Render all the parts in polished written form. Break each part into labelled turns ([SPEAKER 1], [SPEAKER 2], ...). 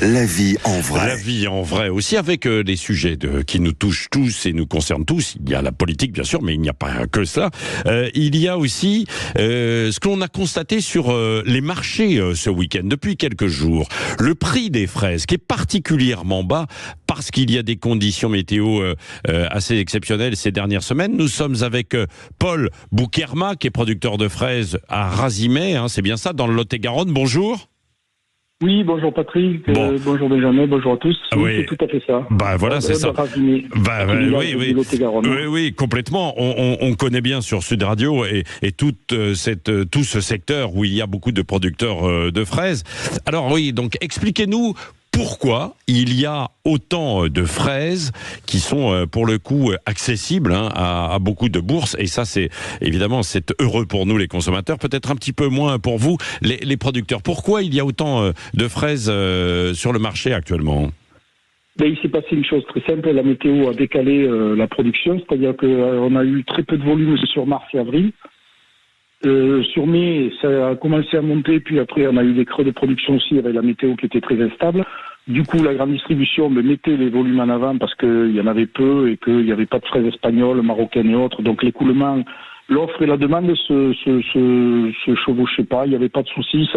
[SPEAKER 1] La vie en vrai.
[SPEAKER 2] La vie en vrai aussi, avec des sujets qui nous touchent tous et nous concernent tous. Il y a la politique, bien sûr, mais il n'y a pas que cela. Il y a aussi ce que l'on a constaté sur les marchés ce week-end, depuis quelques jours. Le prix des fraises, qui est particulièrement bas, parce qu'il y a des conditions météo assez exceptionnelles ces dernières semaines. Nous sommes avec Paul Boukerma, qui est producteur de fraises à Razimet, c'est bien ça, dans le Lot-et-Garonne. Bonjour.
[SPEAKER 3] Oui, bonjour Patrick, bonjour Benjamin, bonjour à tous. Oui, c'est tout à fait ça.
[SPEAKER 2] Voilà, c'est ça. Oui, complètement. On connaît bien sur Sud Radio et tout ce secteur où il y a beaucoup de producteurs de fraises. Alors oui, donc expliquez-nous pourquoi il y a autant de fraises qui sont pour le coup accessibles à beaucoup de bourses, et ça c'est heureux pour nous les consommateurs, peut-être un petit peu moins pour vous les producteurs. Pourquoi il y a autant de fraises sur le marché actuellement ?
[SPEAKER 3] Il s'est passé une chose très simple, la météo a décalé la production, c'est-à-dire qu'on a eu très peu de volume sur mars et avril. Sur mai, ça a commencé à monter, puis après on a eu des creux de production aussi avec la météo qui était très instable. Du coup, la grande distribution mettait les volumes en avant parce qu'il y en avait peu et qu'il n'y avait pas de fraises espagnoles, marocaines et autres. Donc l'écoulement, l'offre et la demande se chevauchaient pas, il n'y avait pas de souci.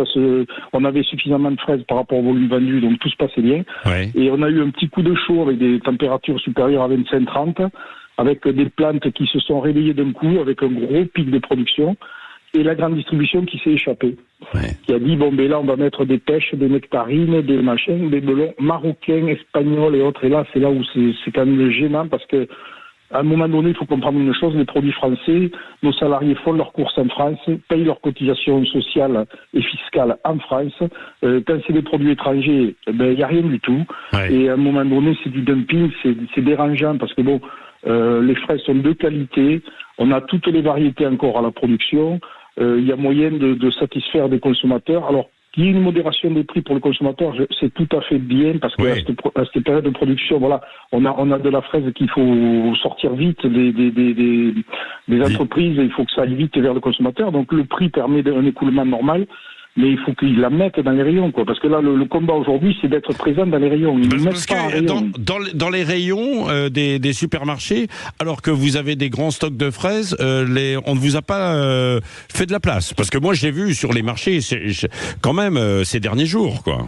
[SPEAKER 3] On avait suffisamment de fraises par rapport au volume vendu, donc tout se passait bien.
[SPEAKER 2] Ouais.
[SPEAKER 3] Et on a eu un petit coup de chaud avec des températures supérieures à 25-30, avec des plantes qui se sont réveillées d'un coup, avec un gros pic de production. Et la grande distribution qui s'est échappée, qui a dit là on va mettre des pêches, des nectarines, des machins, des melons marocains, espagnols et autres. Et là c'est là où c'est quand même gênant parce que à un moment donné il faut comprendre une chose, les produits français, nos salariés font leurs courses en France, payent leurs cotisations sociales et fiscales en France. Quand c'est des produits étrangers, il n'y a rien du tout. Ouais. Et à un moment donné c'est du dumping, c'est dérangeant parce que les fraises sont de qualité, on a toutes les variétés encore à la production. Il y a moyen de satisfaire des consommateurs. Alors, qu'il y ait une modération des prix pour le consommateur, c'est tout à fait bien parce que à cette période de production, on a de la fraise qu'il faut sortir vite des entreprises et il faut que ça aille vite vers le consommateur. Donc, le prix permet un écoulement normal. Mais il faut qu'ils la mettent dans les rayons, parce que là, le combat aujourd'hui, c'est d'être présent dans les rayons.
[SPEAKER 2] Parce que dans les rayons des supermarchés, alors que vous avez des grands stocks de fraises, on ne vous a pas fait de la place. Parce que moi, j'ai vu sur les marchés, quand même, ces derniers jours, quoi.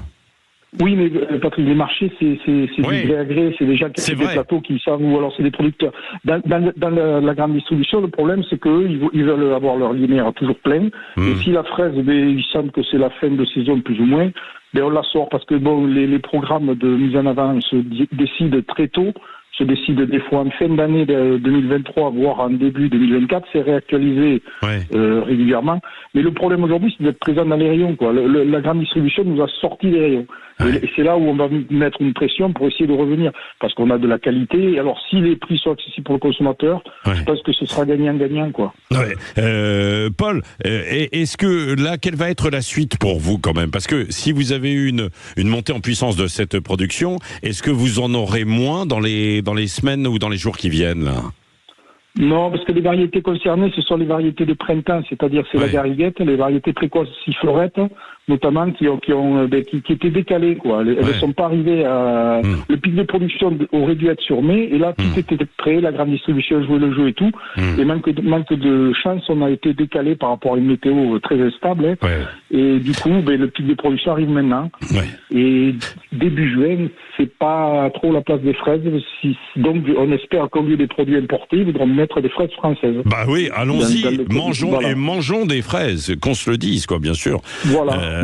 [SPEAKER 3] Oui, mais Patrick, les marchés, c'est du gré à gré, c'est des gens qui ont des plateaux qui savent, ou alors c'est des producteurs. Dans la grande distribution, le problème, c'est qu'eux, ils veulent avoir leur linéaire toujours plein. Et si la fraise, il semble que c'est la fin de saison, plus ou moins, on la sort parce que les programmes de mise en avant se décident très tôt, se décident des fois en fin d'année 2023, voire en début 2024, c'est réactualisé régulièrement. Mais le problème aujourd'hui, c'est d'être présent dans les rayons, la grande distribution nous a sorti des rayons. Et c'est là où on va mettre une pression pour essayer de revenir, parce qu'on a de la qualité. Et alors, si les prix sont accessibles pour le consommateur, je pense que ce sera gagnant-gagnant,
[SPEAKER 2] Paul, est-ce que là, quelle va être la suite pour vous quand même ? Parce que si vous avez eu une montée en puissance de cette production, est-ce que vous en aurez moins dans les semaines ou dans les jours qui viennent là ?
[SPEAKER 3] Non, parce que les variétés concernées, ce sont les variétés de printemps, c'est-à-dire la gariguette, les variétés précoces sifflorettes, notamment qui étaient décalées, Elles ne sont pas arrivées à... Le pic de production aurait dû être sur mai, et là, tout était prêt, la grande distribution jouait le jeu et tout, et manque de chance, on a été décalé par rapport à une météo très instable, et du coup, le pic de production arrive maintenant, et début juin, c'est pas trop la place des fraises, donc on espère qu'au lieu des produits importés, ils voudront mettre des fraises françaises.
[SPEAKER 2] Oui, allons-y, mangeons des fraises, qu'on se le dise, bien sûr.
[SPEAKER 3] Voilà.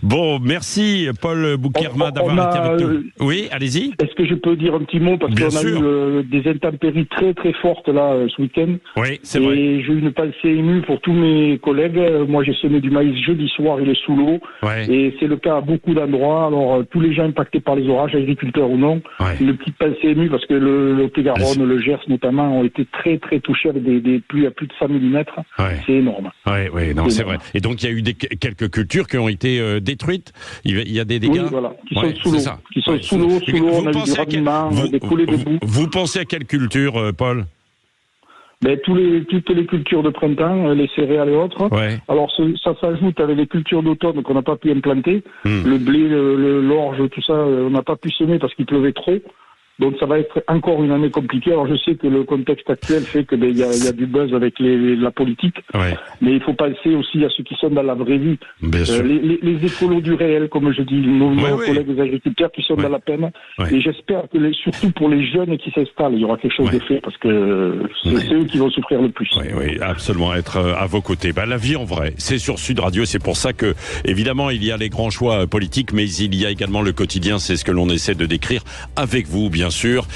[SPEAKER 2] Bon, merci Paul Boukerma d'avoir été avec nous. Oui, allez-y.
[SPEAKER 3] Est-ce que je peux dire un petit mot, parce qu'on a eu des intempéries très très fortes là ce week-end.
[SPEAKER 2] Oui, c'est vrai.
[SPEAKER 3] Et j'ai eu une pensée émue pour tous mes collègues. Moi, j'ai semé du maïs jeudi soir, il est sous l'eau. Et c'est le cas à beaucoup d'endroits. Alors, tous les gens impactés par les orages, agriculteurs ou non, une petite pensée émue, parce que le Lot-et-Garonne, le Gers notamment, ont été très très touchés avec des pluies à plus de 100 mm. C'est énorme.
[SPEAKER 2] C'est vrai. Et donc, il y a eu quelques cultures qui ont été détruites. Il y a des dégâts.
[SPEAKER 3] Qui sont sous l'eau. Qui sont sous l'eau, on a eu du ravitaillement, des coulées de boue.
[SPEAKER 2] Vous pensez à quelle culture, Paul ?
[SPEAKER 3] Toutes les cultures de printemps, les céréales et autres.
[SPEAKER 2] Ouais.
[SPEAKER 3] Alors ça s'ajoute avec les cultures d'automne qu'on n'a pas pu implanter. Le blé, l'orge, tout ça, on n'a pas pu semer parce qu'il pleuvait trop. Donc ça va être encore une année compliquée. Alors je sais que le contexte actuel fait que il y a du buzz avec la politique, mais il faut penser aussi à ceux qui sont dans la vraie vie. Les écolos du réel, comme je dis, nos collègues agriculteurs qui sont dans la peine. Et j'espère que surtout pour les jeunes qui s'installent, il y aura quelque chose de fait parce que c'est eux qui vont souffrir le plus.
[SPEAKER 2] Oui, absolument, être à vos côtés. La vie en vrai, c'est sur Sud Radio. C'est pour ça que, évidemment, il y a les grands choix politiques, mais il y a également le quotidien. C'est ce que l'on essaie de décrire avec vous, bien sûr,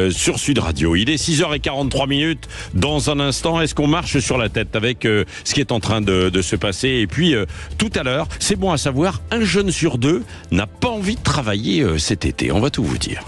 [SPEAKER 2] sur Sud Radio. Il est 6h43. Dans un instant, est-ce qu'on marche sur la tête avec ce qui est en train de se passer? Et puis, tout à l'heure, c'est bon à savoir, 1 jeune sur 2 n'a pas envie de travailler cet été. On va tout vous dire.